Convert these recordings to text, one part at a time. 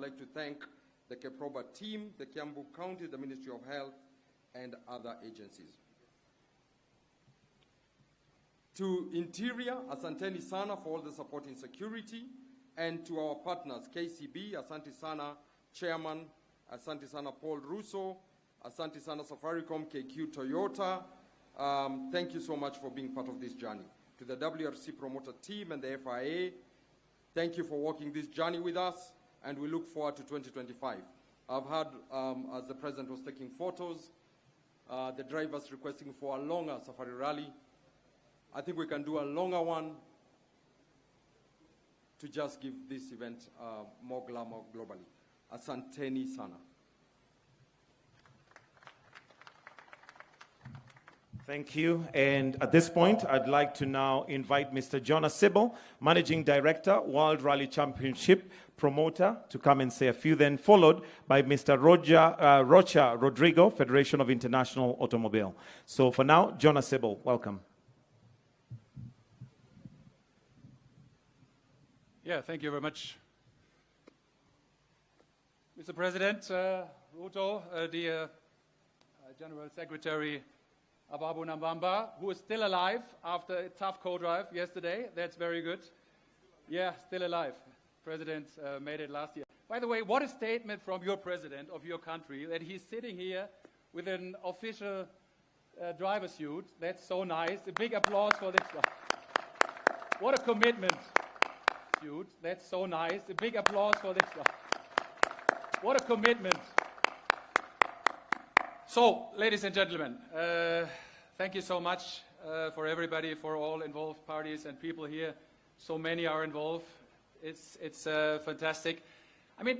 like to thank the Keproba team, the Kiambu County, the Ministry of Health, and other agencies. To Interior, asanteni sana for all the support in security, and to our partners, KCB, asante sana Chairman, asante sana Paul Ruto, asante sana Safaricom, KQ Toyota. Thank you so much for being part of this journey. To the WRC promoter team and the FIA, thank you for walking this journey with us, and we look forward to 2025. I've heard, as the President was taking photos, the drivers requesting for a longer safari rally. I think we can do a longer one to just give this event more glamour globally. Asanteni sana. Thank you. And at this point, I'd like to now invite Mr. Jonas Sibyl, Managing Director, World Rally Championship Promoter, to come and say a few, then followed by Mr. Rocha Rodrigo, Federation of International Automobile. So for now, Jonas Sibyl, welcome. Yeah, thank you very much. Mr. President, Ruto, the General Secretary Ababu Nambamba, who is still alive after a tough co-drive yesterday. That's very good. Yeah, still alive. President made it last year. By the way, what a statement from your president of your country, that he's sitting here with an official driver suit. That's so nice. A big applause for this guy. What a commitment. That's so nice. A big applause for this guy. What a commitment. So, ladies and gentlemen, thank you so much for everybody, for all involved parties and people here. So many are involved. It's fantastic. I mean,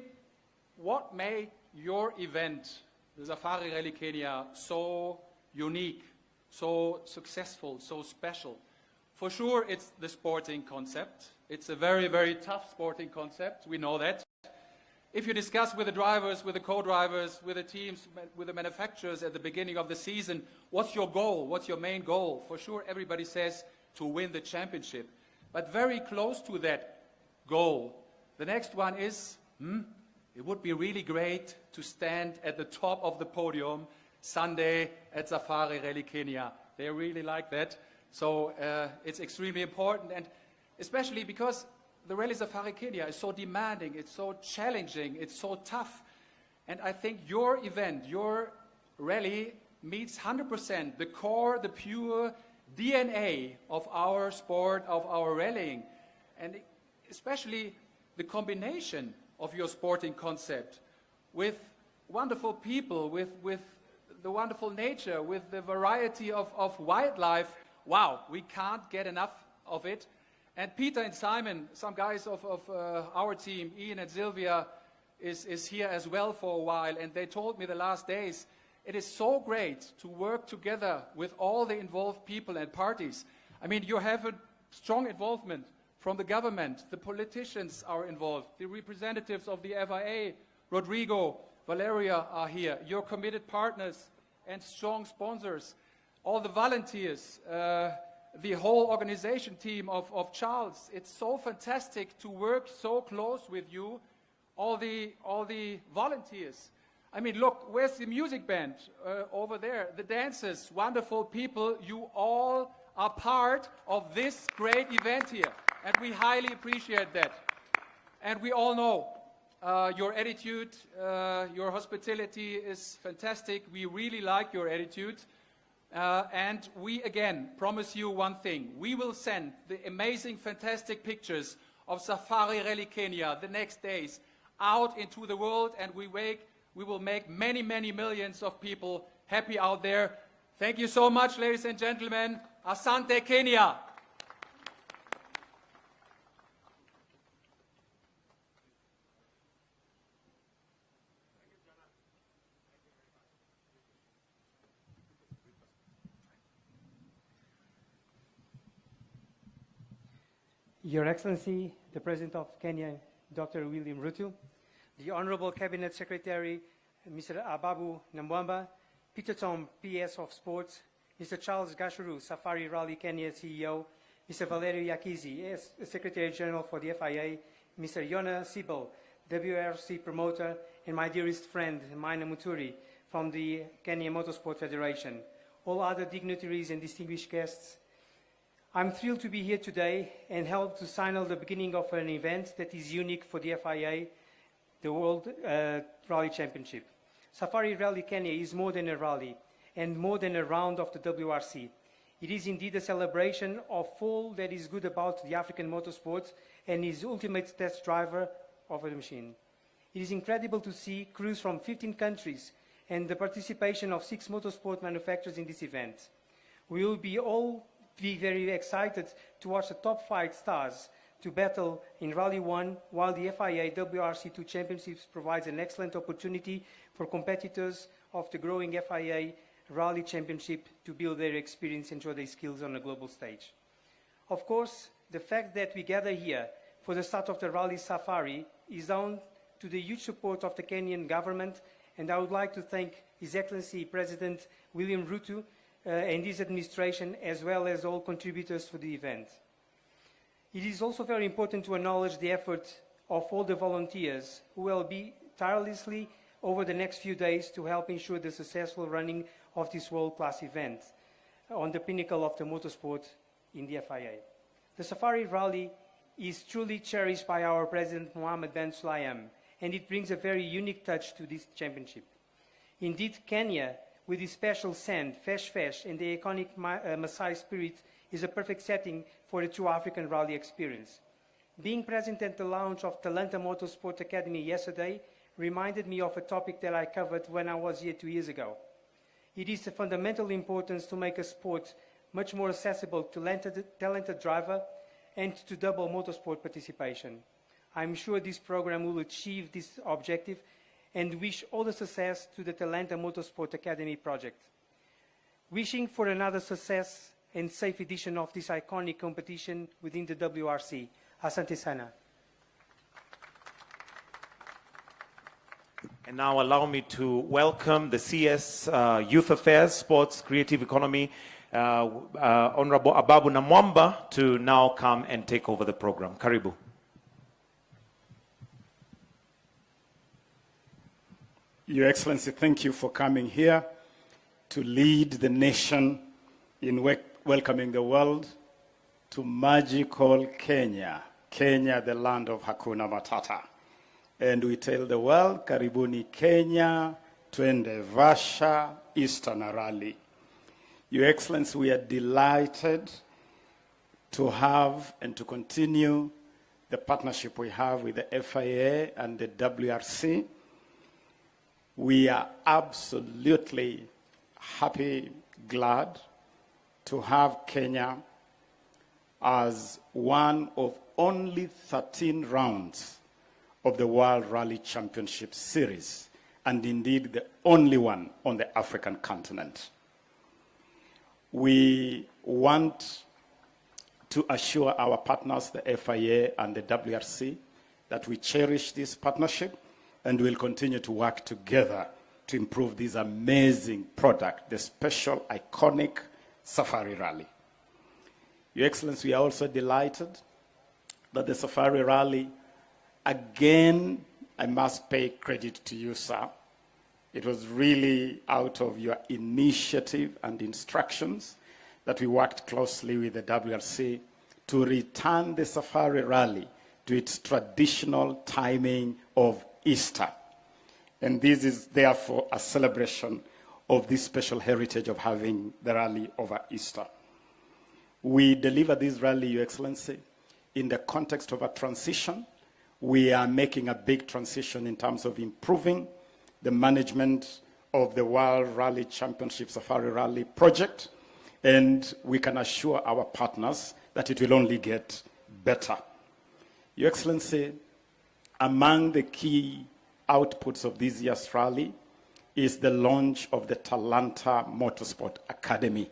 what made your event, the Safari Rally Kenya, so unique, so successful, so special? For sure, it's the sporting concept. It's a very, very tough sporting concept. We know that. If you discuss with the drivers, with the co-drivers, with the teams, with the manufacturers at the beginning of the season, what's your goal? What's your main goal? For sure, everybody says to win the championship. But very close to that goal, the next one is, it would be really great to stand at the top of the podium Sunday at Safari Rally Kenya. They really like that. So it's extremely important, and especially because the Rally Safari Kenya is so demanding, it's so challenging, it's so tough. And I think your event, your rally, meets 100% the core, the pure DNA of our sport, of our rallying. And especially the combination of your sporting concept with wonderful people, with the wonderful nature, with the variety of wildlife. Wow, we can't get enough of it. And Peter and Simon, some guys of our team, Ian and Sylvia, is here as well for a while. And they told me the last days, it is so great to work together with all the involved people and parties. I mean, you have a strong involvement from the government. The politicians are involved. The representatives of the FIA, Rodrigo, Valeria, are here. Your committed partners and strong sponsors. All the volunteers, the whole organization team of Charles. It's so fantastic to work so close with you, all the volunteers. I mean, look, where's the music band over there? The dancers, wonderful people. You all are part of this great event here, and we highly appreciate that. And we all know your attitude, your hospitality is fantastic. We really like your attitude. And we, again, promise you one thing. We will send the amazing, fantastic pictures of Safari Rally Kenya the next days out into the world, and we will make many, many millions of people happy out there. Thank you so much, ladies and gentlemen. Asante Kenya. Your Excellency, the President of Kenya, Dr. William Ruto, the Honorable Cabinet Secretary, Mr. Ababu Nambamba, Peter Tom, PS of Sports, Mr. Charles Gashuru, Safari Rally Kenya CEO, Mr. Valerio Yakizi, Secretary General for the FIA, Mr. Jonas Sibyl, WRC promoter, and my dearest friend, Maina Muturi, from the Kenya Motorsport Federation, all other dignitaries and distinguished guests. I'm thrilled to be here today and help to signal the beginning of an event that is unique for the FIA, the World Rally Championship. Safari Rally Kenya is more than a rally and more than a round of the WRC. It is indeed a celebration of all that is good about the African motorsport and his ultimate test driver of a machine. It is incredible to see crews from 15 countries and the participation of 6 motorsport manufacturers in this event. We will all be very excited to watch the top 5 stars to battle in Rally 1, while the FIA WRC2 Championships provides an excellent opportunity for competitors of the growing FIA Rally Championship to build their experience and show their skills on a global stage. Of course, the fact that we gather here for the start of the Rally Safari is down to the huge support of the Kenyan government, and I would like to thank His Excellency President William Ruto and his administration, as well as all contributors to the event. It is also very important to acknowledge the effort of all the volunteers who will be tirelessly over the next few days to help ensure the successful running of this world-class event on the pinnacle of the motorsport in the FIA. The Safari Rally is truly cherished by our President Mohammed Ben Sulayem, and it brings a very unique touch to this championship. Indeed, Kenya, with its special sand, fesh, and the iconic Maasai spirit, is a perfect setting for a true African rally experience. Being present at the launch of Talanta Motorsport Academy yesterday reminded me of a topic that I covered when I was here 2 years ago. It is of fundamental importance to make a sport much more accessible to talented driver and to double motorsport participation. I'm sure this program will achieve this objective and wish all the success to the Talanta Motorsport Academy project. Wishing for another success and safe edition of this iconic competition within the WRC. Asante sana. And now allow me to welcome the CS Youth Affairs, Sports, Creative Economy, Honorable Ababu Namwamba, to now come and take over the program. Karibu. Your Excellency, thank you for coming here to lead the nation in welcoming the world to magical Kenya, Kenya, the land of Hakuna Matata. And we tell the world, Karibuni Kenya, twende Vasha, Eastern Rally. Your Excellency, we are delighted to have and to continue the partnership we have with the FIA and the WRC. We are absolutely happy, glad to have Kenya as one of only 13 rounds of the World Rally Championship Series, and indeed the only one on the African continent. We want to assure our partners, the FIA and the WRC, that we cherish this partnership and will continue to work together to improve this amazing product, the special, iconic Safari Rally. Your Excellency, we are also delighted that the Safari Rally, again, I must pay credit to you, sir. It was really out of your initiative and instructions that we worked closely with the WRC to return the Safari Rally to its traditional timing of Easter. And this is therefore a celebration of this special heritage of having the rally over Easter. We deliver this rally, Your Excellency, in the context of a transition. We are making a big transition in terms of improving the management of the World Rally Championship Safari Rally project, and we can assure our partners that it will only get better. Your Excellency, among the key outputs of this year's rally is the launch of the Talanta Motorsport Academy.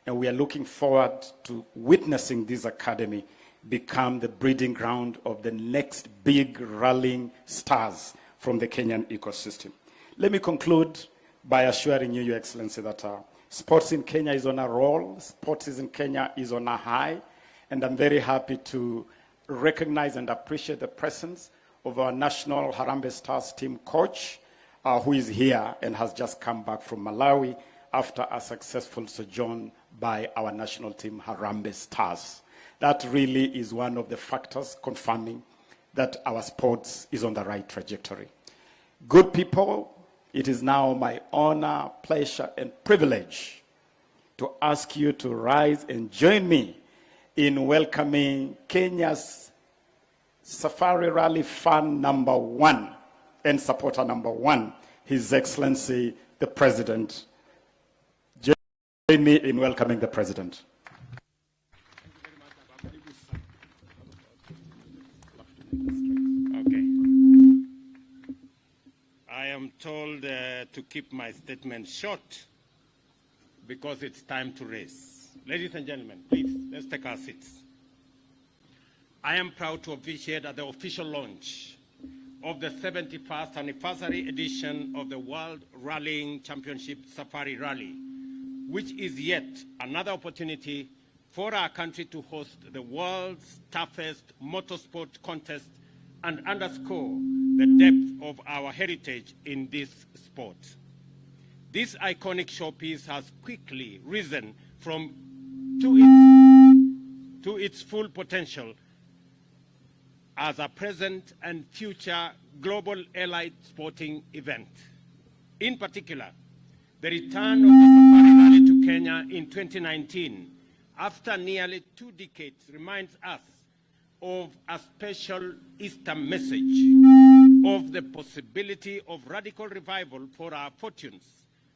And we are looking forward to witnessing this academy become the breeding ground of the next big rallying stars from the Kenyan ecosystem. Let me conclude by assuring you, Your Excellency, that sports in Kenya is on a roll, sports in Kenya is on a high, and I'm very happy to recognize and appreciate the presence of our national Harambee Stars team coach, who is here and has just come back from Malawi after a successful sojourn by our national team Harambee Stars. That really is one of the factors confirming that our sports is on the right trajectory. Good people, it is now my honor, pleasure, and privilege to ask you to rise and join me in welcoming Kenya's Safari Rally fan number 1 and supporter number 1, His Excellency, the President. Join me in welcoming the President. Okay. I am told to keep my statement short because it's time to race. Ladies and gentlemen, please, let's take our seats. I am proud to officiate at the official launch of the 71st anniversary edition of the World Rallying Championship Safari Rally, which is yet another opportunity for our country to host the world's toughest motorsport contest and underscore the depth of our heritage in this sport. This iconic showpiece has quickly risen to its full potential as a present and future global allied sporting event. In particular, the return of the Safari Rally to Kenya in 2019, after nearly 2 decades, reminds us of a special Easter message of the possibility of radical revival for our fortunes,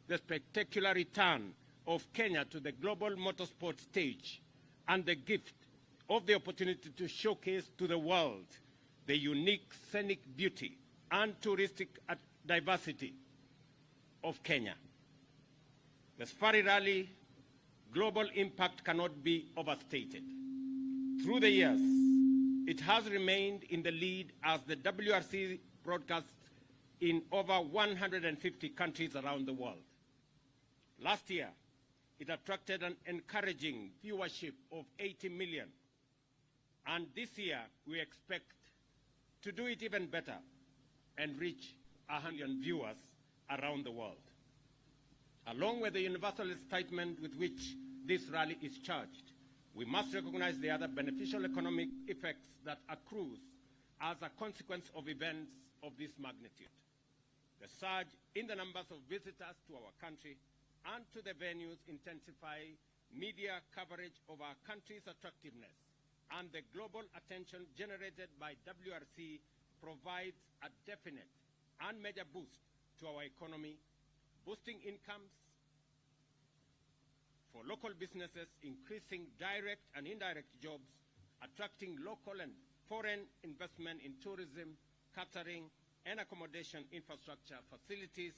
the spectacular return of Kenya to the global motorsport stage, and the gift of the opportunity to showcase to the world the unique scenic beauty and touristic diversity of Kenya. The Safari Rally global impact cannot be overstated. Through the years, it has remained in the lead as the WRC broadcasts in over 150 countries around the world. Last year, it attracted an encouraging viewership of 80 million. And this year, we expect to do it even better and reach 100 million viewers around the world. Along with the universal excitement with which this rally is charged, we must recognize the other beneficial economic effects that accrue as a consequence of events of this magnitude. The surge in the numbers of visitors to our country and to the venues intensify media coverage of our country's attractiveness, and the global attention generated by WRC provides a definite and major boost to our economy, boosting incomes for local businesses, increasing direct and indirect jobs, attracting local and foreign investment in tourism, catering, and accommodation infrastructure, facilities,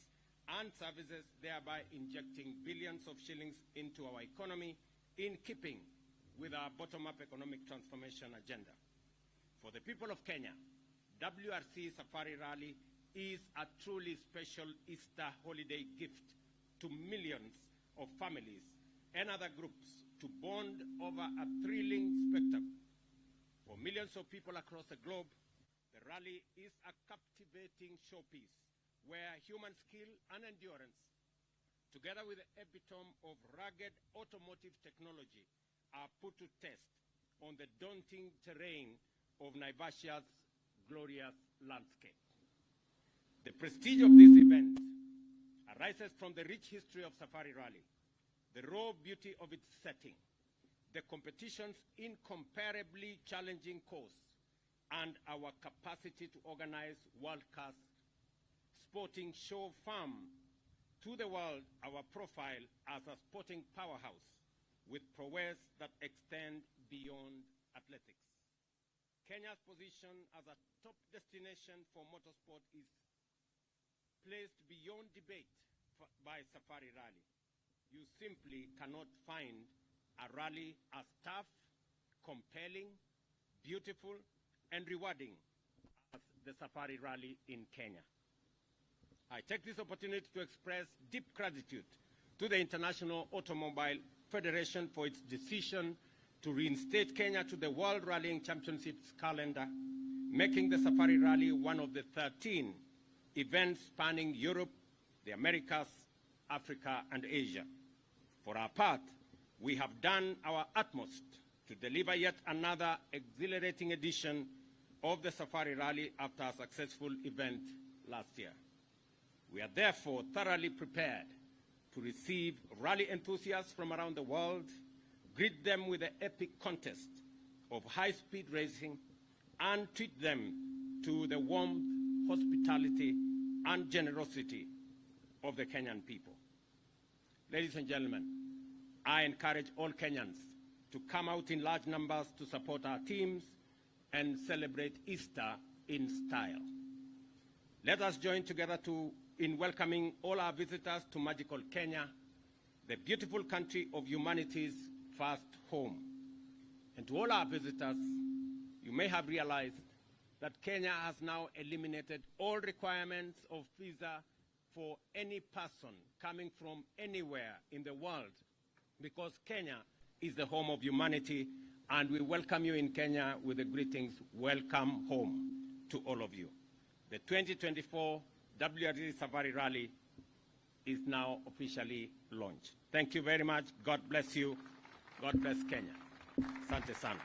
and services, thereby injecting billions of shillings into our economy in keeping with our bottom-up economic transformation agenda. For the people of Kenya, WRC Safari Rally is a truly special Easter holiday gift to millions of families and other groups to bond over a thrilling spectacle. For millions of people across the globe, the rally is a captivating showpiece where human skill and endurance, together with the epitome of rugged automotive technology, are put to test on the daunting terrain of Naivasha's glorious landscape. The prestige of this event arises from the rich history of Safari Rally, the raw beauty of its setting, the competition's incomparably challenging course, and our capacity to organize world-class sporting show firm to the world our profile as a sporting powerhouse with prowess that extend beyond athletics. Kenya's position as a top destination for motorsport is placed beyond debate by Safari Rally. You simply cannot find a rally as tough, compelling, beautiful, and rewarding as the Safari Rally in Kenya. I take this opportunity to express deep gratitude to the International Automobile Federation for its decision to reinstate Kenya to the World Rallying Championships calendar, making the Safari Rally one of the 13 events spanning Europe, the Americas, Africa, and Asia. For our part, we have done our utmost to deliver yet another exhilarating edition of the Safari Rally after a successful event last year. We are therefore thoroughly prepared to receive rally enthusiasts from around the world, greet them with the epic contest of high-speed racing, and treat them to the warmth, hospitality, and generosity of the Kenyan people. Ladies and gentlemen, I encourage all Kenyans to come out in large numbers to support our teams and celebrate Easter in style. Let us join together in welcoming all our visitors to magical Kenya, the beautiful country of humanity's first home. And to all our visitors, you may have realized that Kenya has now eliminated all requirements of visa for any person coming from anywhere in the world, because Kenya is the home of humanity, and we welcome you in Kenya with the greetings, welcome home to all of you. The 2024 WRC Safari Rally is now officially launched. Thank you very much. God bless you. God bless Kenya. Asante sana.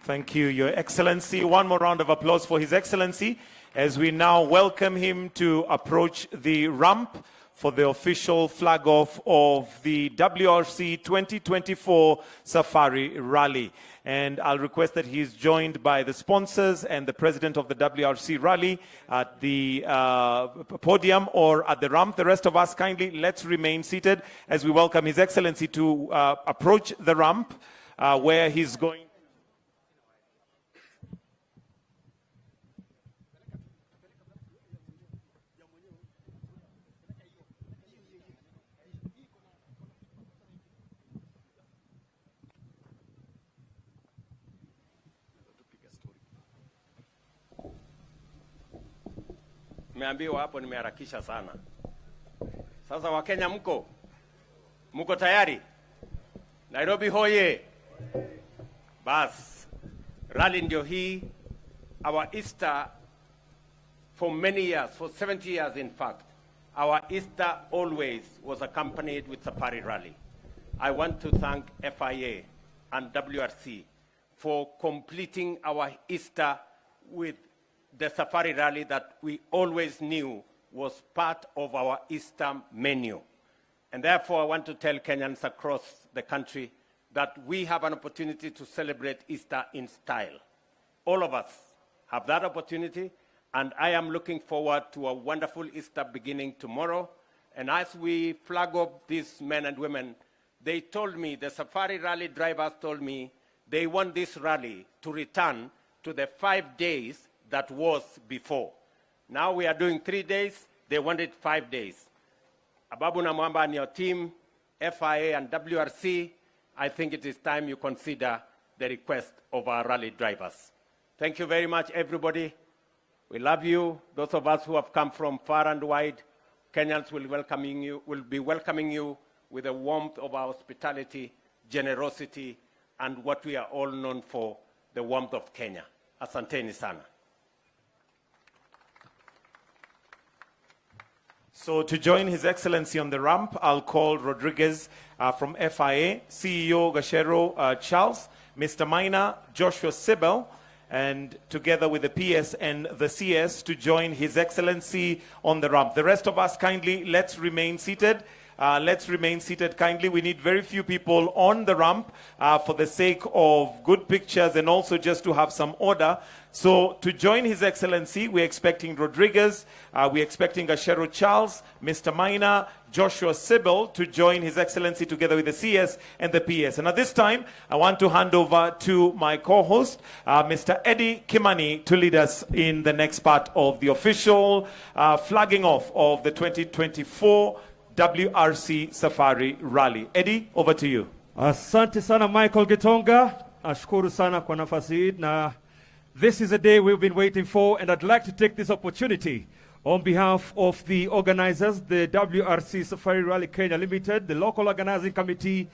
Thank you, Your Excellency. One more round of applause for His Excellency as we now welcome him to approach the ramp for the official flag off of the WRC 2024 Safari Rally. And I'll request that he is joined by the sponsors and the president of the WRC Rally at the podium or at the ramp. The rest of us, kindly, let's remain seated as we welcome His Excellency to approach the ramp where he's going. Nimeambiwa hapo nimeharakisha sana. Sasa Wakenya mko tayari? Nairobi hoye. Bas. Rally ndio hii. Our Easter for many years, for 70 years in fact, our Easter always was accompanied with Safari Rally. I want to thank FIA and WRC for completing our Easter with the Safari Rally that we always knew was part of our Easter menu. And therefore, I want to tell Kenyans across the country that we have an opportunity to celebrate Easter in style. All of us have that opportunity, and I am looking forward to a wonderful Easter beginning tomorrow. And as we flag up these men and women, they told me, the Safari Rally drivers told me, they want this rally to return to the 5 days that was before. Now we are doing 3 days, they wanted 5 days. Ababu na Mwamba and your team, FIA and WRC, I think it is time you consider the request of our rally drivers. Thank you very much, everybody. We love you. Those of us who have come from far and wide, Kenyans will be welcoming you with the warmth of our hospitality, generosity, and what we are all known for, the warmth of Kenya. Asanteni sana. So to join His Excellency on the ramp, I'll call Rodriguez from FIA, CEO Gashero Charles, Mr. Maina, Joshua Sibel, and together with the PS and the CS to join His Excellency on the ramp. The rest of us, kindly, let's remain seated. Let's remain seated kindly. We need very few people on the ramp for the sake of good pictures and also just to have some order. So to join His Excellency, we're expecting Rodriguez, we're expecting Gashero Charles, Mr. Maina, Joshua Sibel to join His Excellency together with the CS and the PS. And at this time, I want to hand over to my co-host, Mr. Eddie Kimani, to lead us in the next part of the official flagging off of the 2024 WRC Safari Rally. Eddie, over to you. Asante sana Michael Gitonga. Ashukuru sana kwa nafasi hii na this is a day we've been waiting for, and I'd like to take this opportunity on behalf of the organizers, the WRC Safari Rally Kenya Limited, the local organizing committee,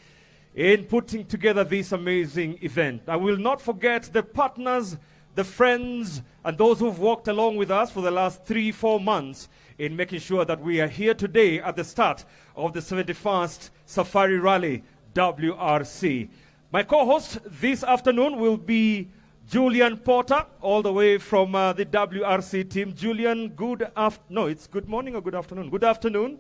in putting together this amazing event. I will not forget the partners the friends, and those who've walked along with us for the last 3-4 months in making sure that we are here today at the start of the 71st Safari Rally, WRC. My co-host this afternoon will be Julian Porter, all the way from the WRC team. Julian, it's good morning or good afternoon? Good afternoon.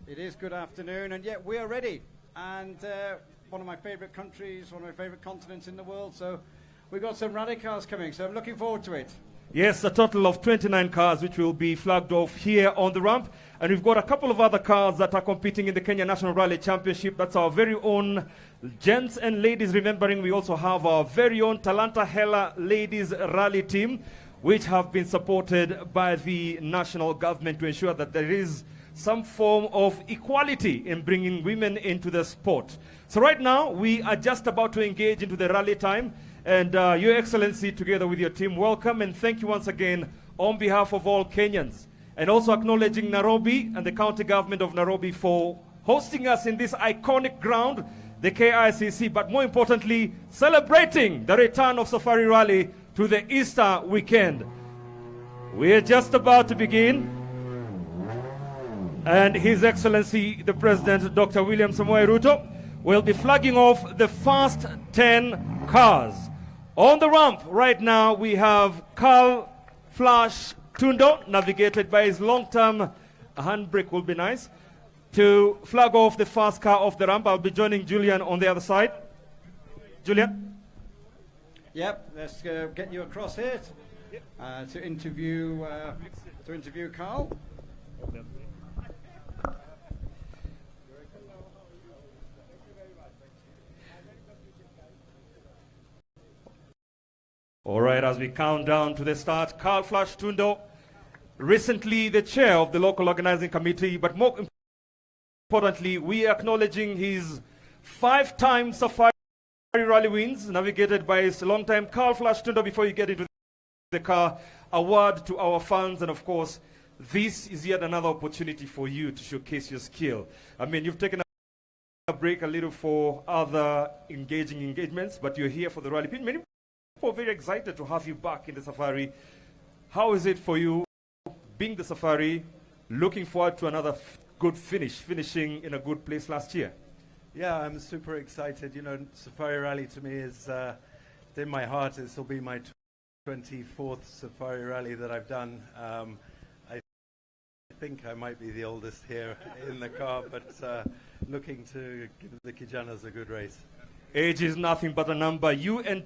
It is good afternoon, and yet we are ready. And one of my favorite countries, one of my favorite continents in the world, so we've got some rally cars coming, so I'm looking forward to it. Yes, a total of 29 cars which will be flagged off here on the ramp. And we've got a couple of other cars that are competing in the Kenya National Rally Championship. That's our very own gents and ladies. Remembering we also have our very own Talanta Hela Ladies Rally Team, which have been supported by the national government to ensure that there is some form of equality in bringing women into the sport. So right now, we are just about to engage into the rally time. And Your Excellency, together with your team, welcome and thank you once again on behalf of all Kenyans. And also acknowledging Nairobi and the county government of Nairobi for hosting us in this iconic ground, the KICC, but more importantly, celebrating the return of Safari Rally to the Easter weekend. We're just about to begin. And His Excellency, the President, Dr. William Samoei Ruto, will be flagging off the first 10 cars. On the ramp right now, we have Carl Flash Tundo, navigated by his long-term handbrake will be nice, to flag off the first car off the ramp. I'll be joining Julian on the other side. Julian? Yep, let's get you across here to interview Carl. All right, as we count down to the start, Carl Flash Tundo, recently the chair of the local organizing committee, but more importantly, we are acknowledging his 5-time Safari Rally wins, navigated by his long-time Carl Flash Tundo. Before you get into the car, a word to our fans, and of course, this is yet another opportunity for you to showcase your skill. I mean, you've taken a break a little for other engaging engagements, but you're here for the rally. Many people are very excited to have you back in the Safari. How is it for you being the Safari, looking forward to another good finishing in a good place last year? Yeah, I'm super excited. You know, Safari Rally to me is in my heart. This will be my 24th Safari Rally that I've done. I think I might be the oldest here in the car, but looking to give the Kijanas a good race. Age is nothing but a number. You and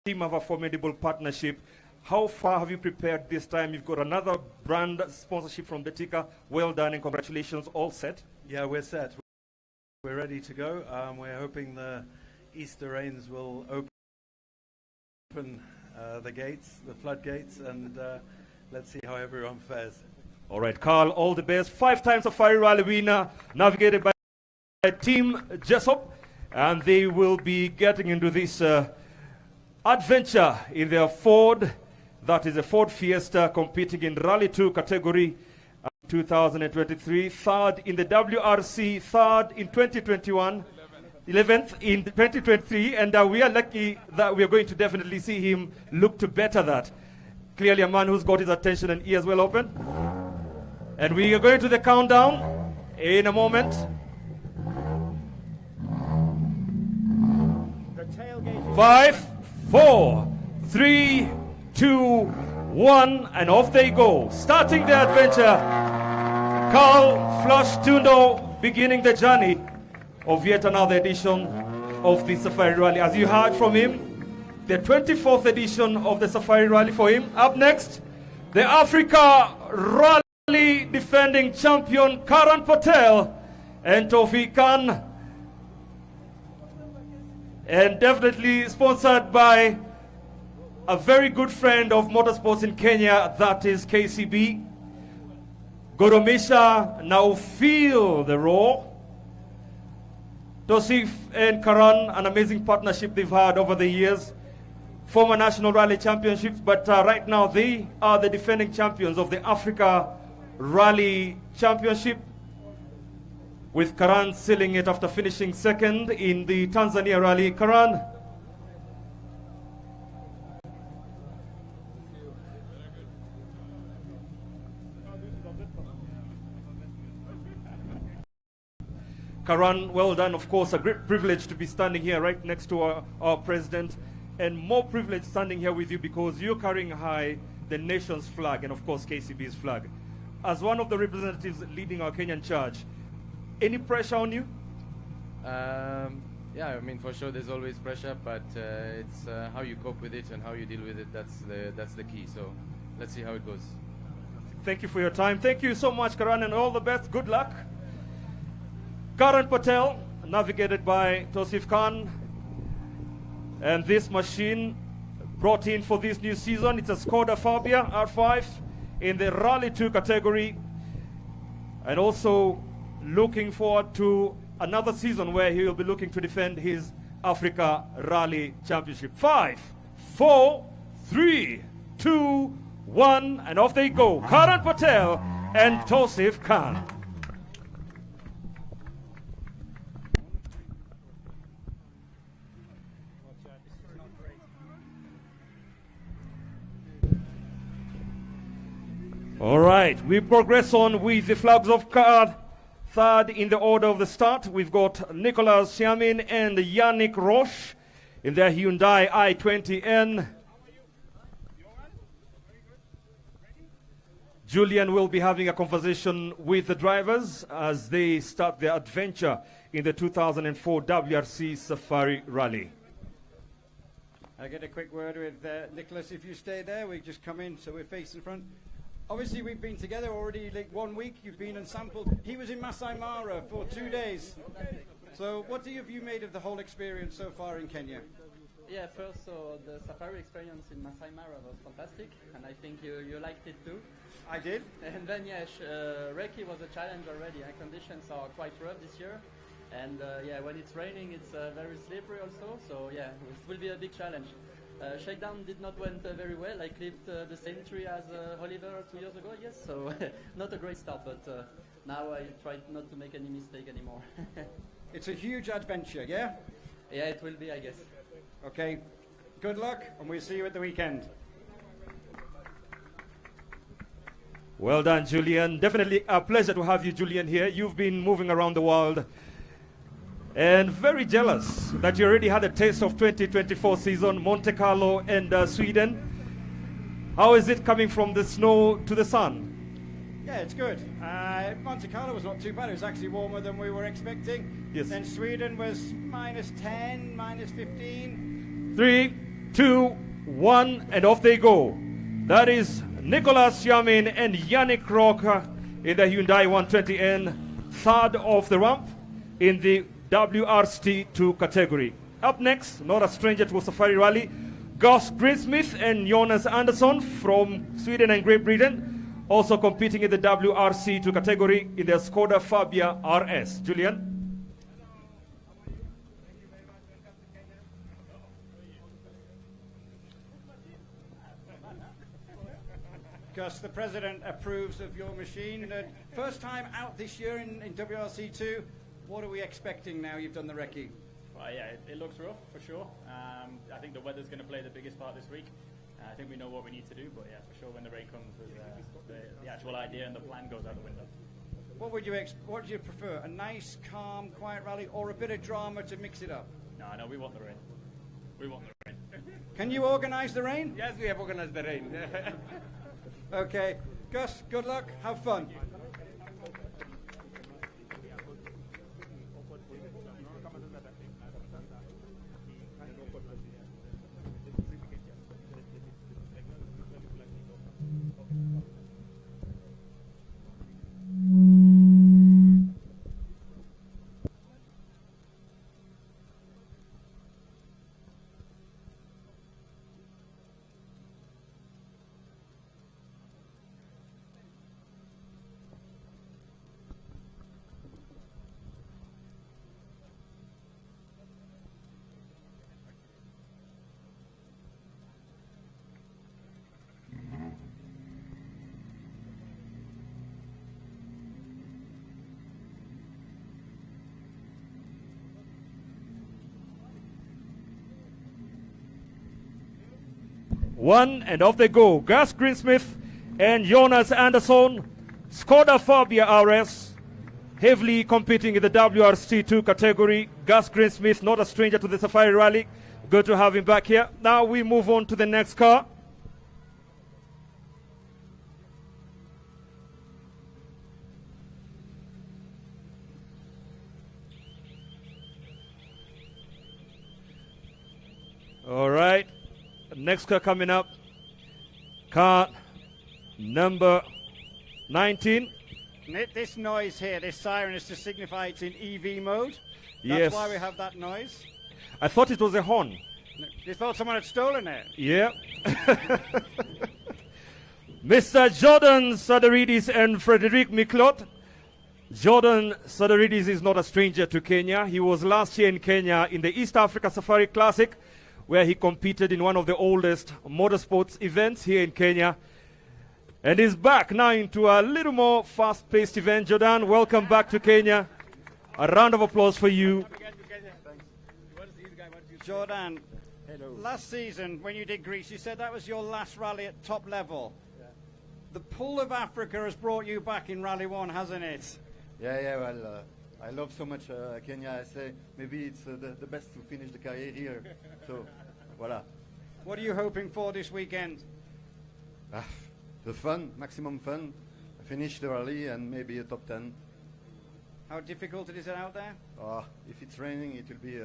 team have a formidable partnership. How far have you prepared this time? You've got another brand sponsorship from Betika. Well done and congratulations. All set? Yeah, we're set. We're ready to go. We're hoping the Easter rains will open the gates, the floodgates, and let's see how everyone fares. All right, Carl, all the best. 5-time Safari Rally winner, navigated by Team Jessop, and they will be getting into this adventure in their Ford. That is a Ford Fiesta, competing in Rally 2 category 2023. Third in the WRC, third in 2021, 11th in 2023, and we are lucky that we are going to definitely see him look to better that. Clearly a man who's got his attention and ears well open. And we are going to the countdown in a moment. 5, 4, 3, 2, 1, and off they go. Starting the adventure, Carl Flash Tundo beginning the journey of yet another edition of the Safari Rally. As you heard from him, the 24th edition of the Safari Rally for him. Up next, the Africa Rally defending champion Karan Patel and Tawfiq Khan, and definitely sponsored by a very good friend of motorsports in Kenya, that is KCB. Goromisha, now feel the roar. Tosif and Karan, an amazing partnership they've had over the years. Former National Rally Championships, but right now they are the defending champions of the Africa Rally Championship, with Karan sealing it after finishing second in the Tanzania Rally. Karan, Karan, well done. Of course, a great privilege to be standing here right next to our president, and more privilege standing here with you because you're carrying high the nation's flag and, of course, KCB's flag. As one of the representatives leading our Kenyan charge, any pressure on you? Yeah, I mean, for sure there's always pressure, but it's how you cope with it and how you deal with it. That's the key. So let's see how it goes. Thank you for your time. Thank you so much, Karan, and all the best. Good luck. Karan Patel, navigated by Tosif Khan. And this machine brought in for this new season, it's a Skoda Fabia R5 in the Rally 2 category. And also looking forward to another season where he will be looking to defend his Africa Rally Championship. 5, 4, 3, 2, 1, and off they go. Karan Patel and Tosif Khan. All right, we progress on with the flags of card. Third in the order of the start, we've got Nicolas Siamin and Yannick Roche in their Hyundai i20N. Julian will be having a conversation with the drivers as they start their adventure in the 2004 WRC Safari Rally. I'll get a quick word with Nicholas. If you stay there, we just come in so we're facing front. Obviously, we've been together already like 1 week. You've been and sampled. He was in Masai Mara for 2 days. So what have you made of the whole experience so far in Kenya? Yeah, first, so the safari experience in Masai Mara was fantastic, and I think you liked it too. I did. And then, yeah, Recce was a challenge already. Conditions are quite rough this year. And yeah, when it's raining, it's very slippery also. So yeah, it will be a big challenge. Shakedown did not went very well. I clipped the same tree as Oliver 2 years ago, yes. So not a great start, but now I try not to make any mistake anymore. It's a huge adventure, yeah? Yeah, it will be, I guess. Okay, good luck, and we'll see you at the weekend. Well done, Julian. Definitely a pleasure to have you, Julian, here. You've been moving around the world. And very jealous that you already had a taste of 2024 season, Monte Carlo and Sweden. How is it coming from the snow to the sun? Yeah, it's good. Monte Carlo was not too bad. It was actually warmer than we were expecting. Yes. Then Sweden was -10, -15. 3, 2, 1, and off they go. That is Nicolas Siamin and Yannick Roche in the Hyundai 120N, third off the ramp in the WRC2 category. Up next, not a stranger to a Safari Rally, Gus Greensmith and Jonas Andersson from Sweden and Great Britain, also competing in the WRC2 category in the Skoda Fabia RS. Julian? Gus, the president approves of your machine. First time out this year in WRC2. What are we expecting now you've done the recce? Well, yeah, it looks rough for sure. I think the weather's going to play the biggest part this week. I think we know what we need to do, but yeah, for sure when the rain comes, the actual idea and the plan goes out the window. What would you prefer? A nice, calm, quiet rally, or a bit of drama to mix it up? No, we want the rain. We want the rain. Can you organise the rain? Yes, we have organized the rain. Okay, Gus, good luck. Have fun. One, and off they go. Gus Greensmith and Jonas Andersson, Skoda Fabia RS, heavily competing in the WRC2 category. Gus Greensmith, not a stranger to the Safari Rally. Good to have him back here. Now we move on to the next car. All right, next car coming up, car number 19. This noise here, this siren, is to signify it's in EV mode. Yes. That's why we have that noise. I thought it was a horn. You thought someone had stolen it? Yeah. Mr. Jordan Sadaridis and Frederic Miklot. Jordan Sadaridis is not a stranger to Kenya. He was last year in Kenya in the East Africa Safari Classic, where he competed in one of the oldest motorsports events here in Kenya. And he's back now into a little more fast-paced event. Jordan, welcome back to Kenya. A round of applause for you. Jordan, last season when you did Greece, you said that was your last rally at top level. Yeah. The pull of Africa has brought you back in Rally 1, hasn't it? Yeah, well, I love so much Kenya. I say maybe it's the best to finish the career here. So, voila. What are you hoping for this weekend? The fun, maximum fun. Finish the rally and maybe a top 10. How difficult is it out there? If it's raining, it will be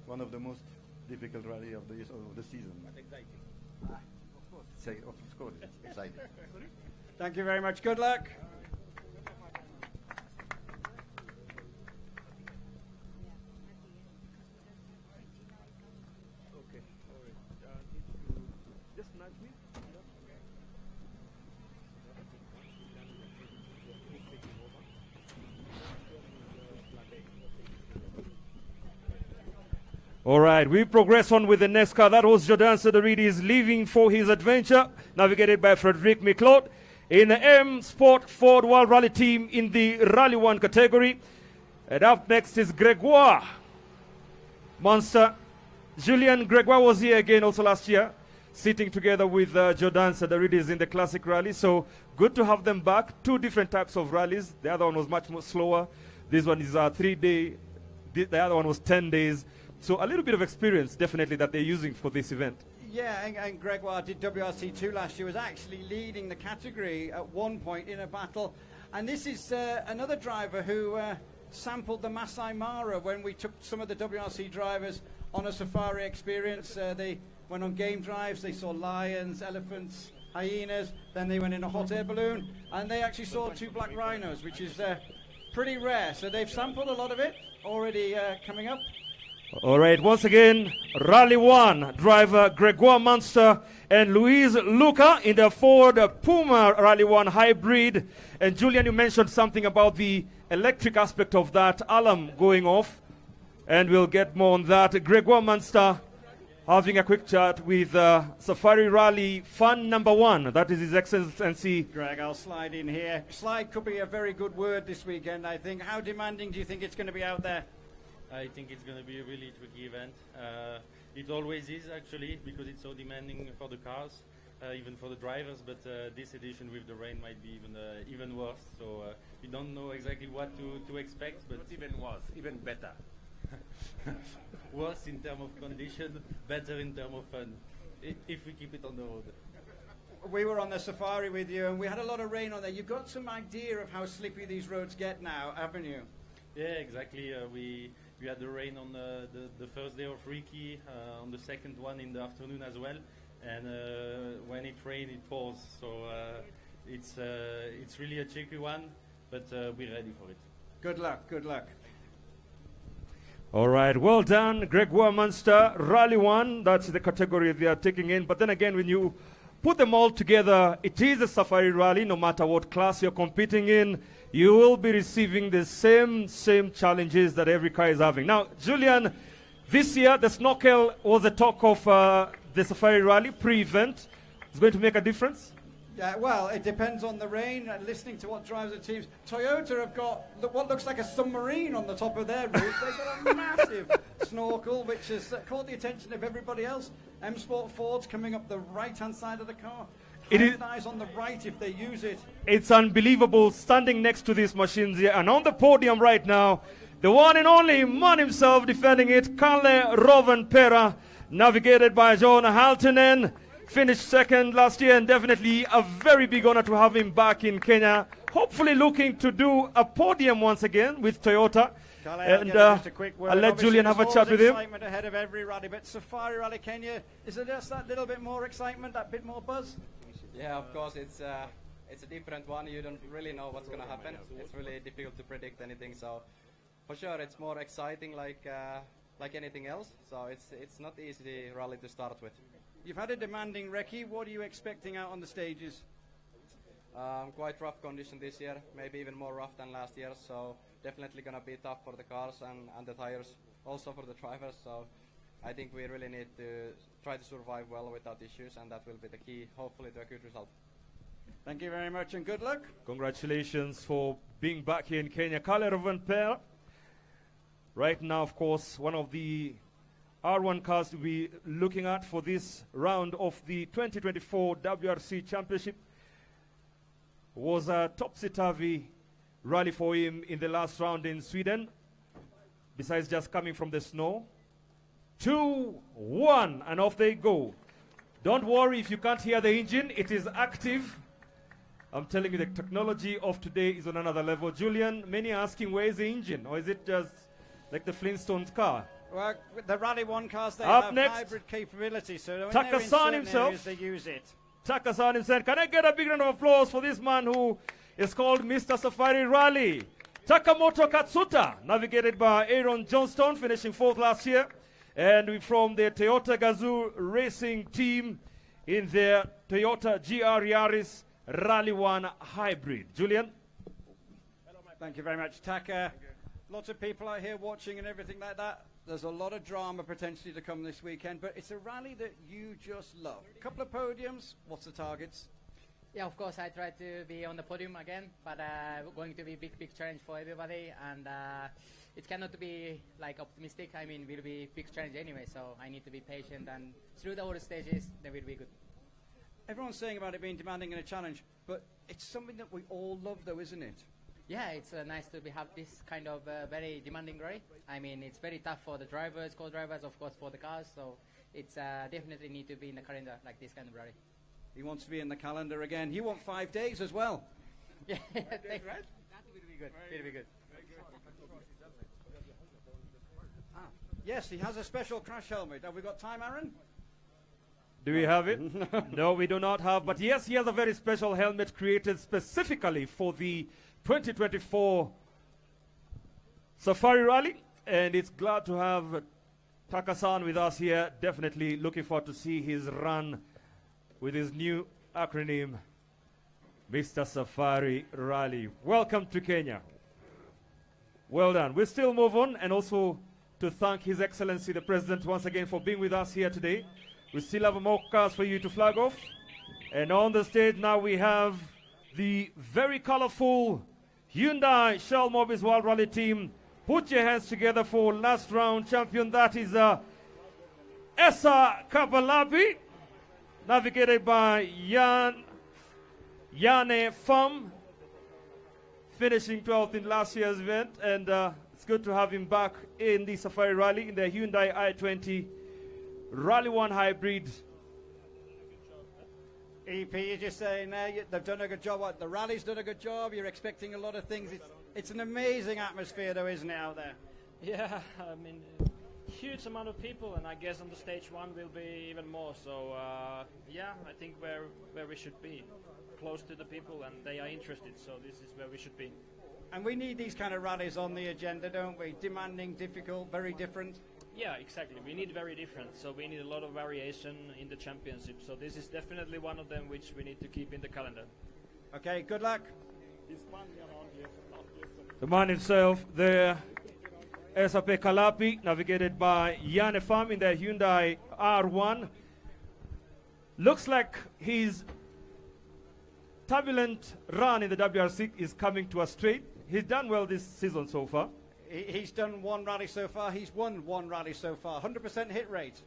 one of the most difficult rally of the season. Exciting. Of course, it's exciting. Thank you very much. Good luck. All right, we progress on with the next car. That was Jordan Sadaridis leaving for his adventure, navigated by Frederic Miklot in the M Sport Ford World Rally Team in the Rally 1 category. And up next is Gregoire Monster. Julien Gregoire was here again also last year, sitting together with Jordan Sadaridis in the Classic Rally. So good to have them back. Two different types of rallies. The other one was much more slower. This one is 3-day. The other one was 10 days. So a little bit of experience, definitely, that they're using for this event. Yeah, and Gregoire did WRC2 last year, was actually leading the category at one point in a battle. And this is another driver who sampled the Masai Mara when we took some of the WRC drivers on a safari experience. They went on game drives, they saw lions, elephants, hyenas, then they went in a hot air balloon, and they actually saw 2 black rhinos, which is pretty rare. So they've sampled a lot of it already coming up. All right, once again, Rally 1 driver Gregoire Monster and Luis Luca in the Ford Puma Rally 1 hybrid. And Julian, you mentioned something about the electric aspect of that alarm going off, and we'll get more on that. Gregoire Monster having a quick chat with Safari Rally fan number 1. That is His Excellency. Greg, I'll slide in here. Slide could be a very good word this weekend, I think. How demanding do you think it's going to be out there? I think it's going to be a really tricky event. It always is, actually, because it's so demanding for the cars, even for the drivers. But this edition with the rain might be even worse. So we don't know exactly what to expect. But not even worse, even better. Worse in terms of condition, better in terms of fun, if we keep it on the road. We were on the safari with you, and we had a lot of rain on there. You've got some idea of how slippy these roads get now, haven't you? Yeah, exactly. We had the rain on the first day of Ricky, on the second one in the afternoon as well, and when it rains, it pours. So it's really a tricky one, but we're ready for it. Good luck. Good luck. All right, well done, Gregoire Monster, Rally 1. That's the category they are taking in. But then again, when you put them all together, it is a safari rally. No matter what class you're competing in, you will be receiving the same challenges that every car is having. Now, Julian, this year the snorkel was the talk of the safari rally pre-event. It's going to make a difference? Yeah, well, it depends on the rain. Listening to what drives the teams, Toyota have got what looks like a submarine on the top of their roof. They've got a massive snorkel, which has caught the attention of everybody else. M Sport Ford's coming up the right-hand side of the car. It is. Eyes on the right if they use it. It's unbelievable standing next to these machines here. And on the podium right now, the one and only man himself defending it, Kalle Rovanperä, navigated by John Haltonen. Finished second last year, and definitely a very big honor to have him back in Kenya. Hopefully looking to do a podium once again with Toyota. Kalle, And just a quick word. I'll let Obviously, Julian have a there's chat always with him. excitement ahead of every rally, but Safari Rally Kenya, is there just that little bit more excitement, that bit more buzz? Yeah, of course, it's a different one. You don't really know what's going to happen. It's really difficult to predict anything. So, for sure, it's more exciting, like anything else. So it's not easy rally to start with. You've had a demanding recce. What are you expecting out on the stages? Quite rough condition this year, maybe even more rough than last year. So definitely going to be tough for the cars and the tires, also for the drivers. So I think we really need to try to survive well without issues, and that will be the key, hopefully, to a good result. Thank you very much and good luck. Congratulations for being back here in Kenya. Kalle Rovanperä. Right now, of course, one of the R1 cars to be looking at for this round of the 2024 WRC Championship. Was a topsy-turvy rally for him in the last round in Sweden, besides just coming from the snow. 2-1, and off they go. Don't worry if you can't hear the engine, it is active. I'm telling you, the technology of today is on another level. Julian, many are asking, where is the engine? Or is it just like the Flintstones car? Well, with the Rally 1 cars, they Up have next, hybrid capability, so when Taka-san they're in certain himself. areas, they use it. Taka-san himself. Can I get a big round of applause for this man who is called Mr. Safari Rally? Takamoto Katsuta, navigated by Aaron Johnston, finishing fourth last year. And from the Toyota Gazoo Racing team in their Toyota GR Yaris Rally 1 Hybrid. Julian? Thank you very much, Taka. Lots of people out here watching and everything like that. There's a lot of drama potentially to come this weekend, but it's a rally that you just love. A couple of podiums. What's the targets? Yeah, of course, I try to be on the podium again, but going to be a big challenge for everybody, and it cannot be like optimistic. I mean, will be big challenge anyway, so I need to be patient, and through the whole stages, they will be good. Everyone's saying about it being demanding and a challenge, but it's something that we all love, though, isn't it? Yeah, it's nice to have this kind of very demanding rally. I mean, it's very tough for the drivers, co-drivers, of course, for the cars. So it's definitely need to be in the calendar like this kind of rally. He wants to be in the calendar again. You want 5 days as well. Yeah, that's right. That will be good. Will be good. Yes, he has a special crash helmet. Have we got time, Aaron? Do we have it? No, we do not have. But yes, he has a very special helmet created specifically for the 2024 Safari Rally. And it's glad to have Taka-san with us here. Definitely looking forward to see his run with his new acronym, Mr. Safari Rally. Welcome to Kenya. Well done. We'll still move on, and also to thank His Excellency the President once again for being with us here today. We still have more cars for you to flag off. And on the stage now we have the very colorful Hyundai Shell Mobis World Rally team. Put your hands together for last round champion. That is Esa Kapalapi, navigated by Yane Pham, finishing 12th in last year's event. And it's good to have him back in the Safari Rally in the Hyundai i20 Rally 1 Hybrid. EP, you're just saying they've done a good job. The rally's done a good job. You're expecting a lot of things. It's an amazing atmosphere, though, isn't it, out there? Yeah, I mean, huge amount of people, and I guess on the stage one will be even more. So, yeah, I think where we should be, close to the people, and they are interested. So this is where we should be. And we need these kind of rallies on the agenda, don't we? Demanding, difficult, very different. Yeah, exactly. We need very different, so we need a lot of variation in the championship. So this is definitely one of them which we need to keep in the calendar. Okay, good luck. The man himself, the SAP Kalapi, navigated by Yane Pham in the Hyundai R1. Looks like his turbulent run in the WRC is coming to a straight. He's done well this season so far. He's done one rally so far. He's won one rally so far. 100% hit rate.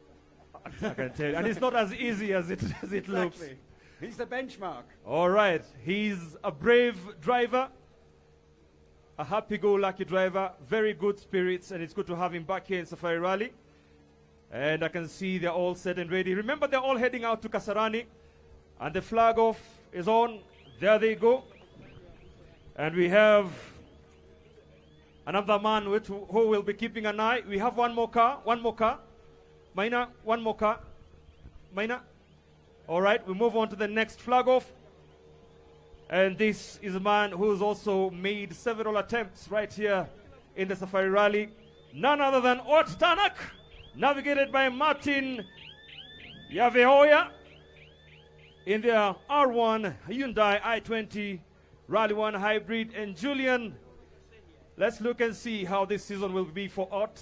I can tell you. And it's not as easy as it looks. He's the benchmark. All right. He's a brave driver, a happy-go-lucky driver, very good spirits, and it's good to have him back here in Safari Rally. And I can see they're all set and ready. Remember, they're all heading out to Kasarani, and the flag off is on. There they go. And we have another man who will be keeping an eye. We have one more car. Maina, one more car. Maina. All right, we move on to the next flag off. And this is a man who's also made several attempts right here in the Safari Rally. None other than Ot Tanak, navigated by Martin Yavehoya in their R1 Hyundai i20 Rally 1 Hybrid. And Julian, let's look and see how this season will be for Ot,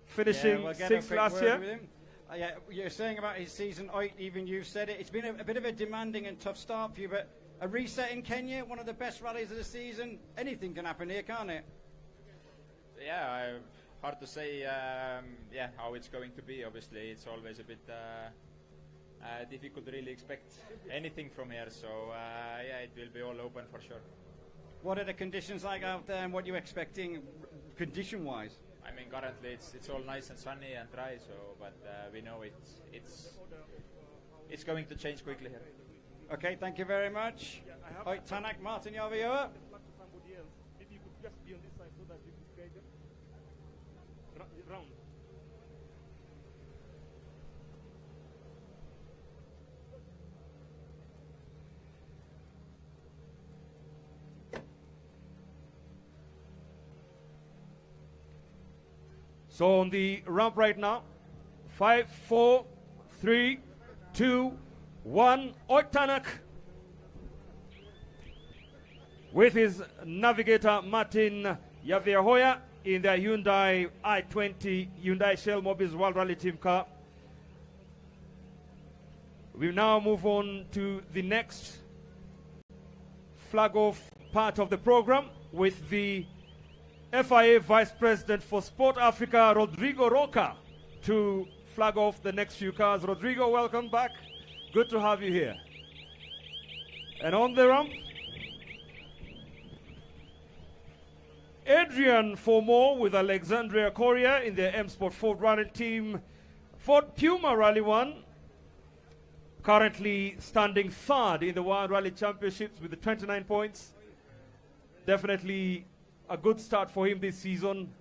finishing we'll get 6th a last quick year. word with him. Yeah, you're saying about his season, even you've said it. It's been a bit of a demanding and tough start for you, but a reset in Kenya, one of the best rallies of the season. Anything can happen here, can't it? Yeah, hard to say how it's going to be. Obviously, it's always a bit difficult to really expect anything from here. So, it will be all open for sure. What are the conditions like out there, and what are you expecting condition-wise? I mean, currently it's all nice and sunny and dry. So, but we know it's going to change quickly here. Okay, thank you very much. Tanak, Martin Yavehoya. If you could just be on this side so that you could guide them. Round. So on the ramp right now, 5, 4, 3, 2, 1. Oitanak with his navigator Martin Yavehoya in their Hyundai i20 Hyundai Shell Mobis World Rally Team car. We now move on to the next flag off part of the program with the FIA Vice President for Sport Africa, Rodrigo Roca, to flag off the next few cars. Rodrigo, welcome back. Good to have you here. And on the ramp, Adrian Fomo with Alexandria Correa in the M Sport Ford Rally Team, Ford Puma Rally 1, currently standing third in the World Rally Championships with the 29 points. Definitely a good start for him this season.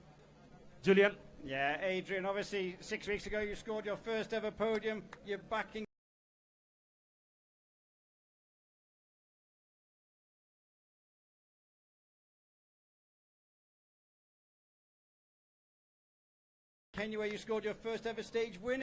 Julian? Yeah, Adrian, obviously 6 weeks ago you scored your first ever podium. You're back in Kenya where you scored your first ever stage win.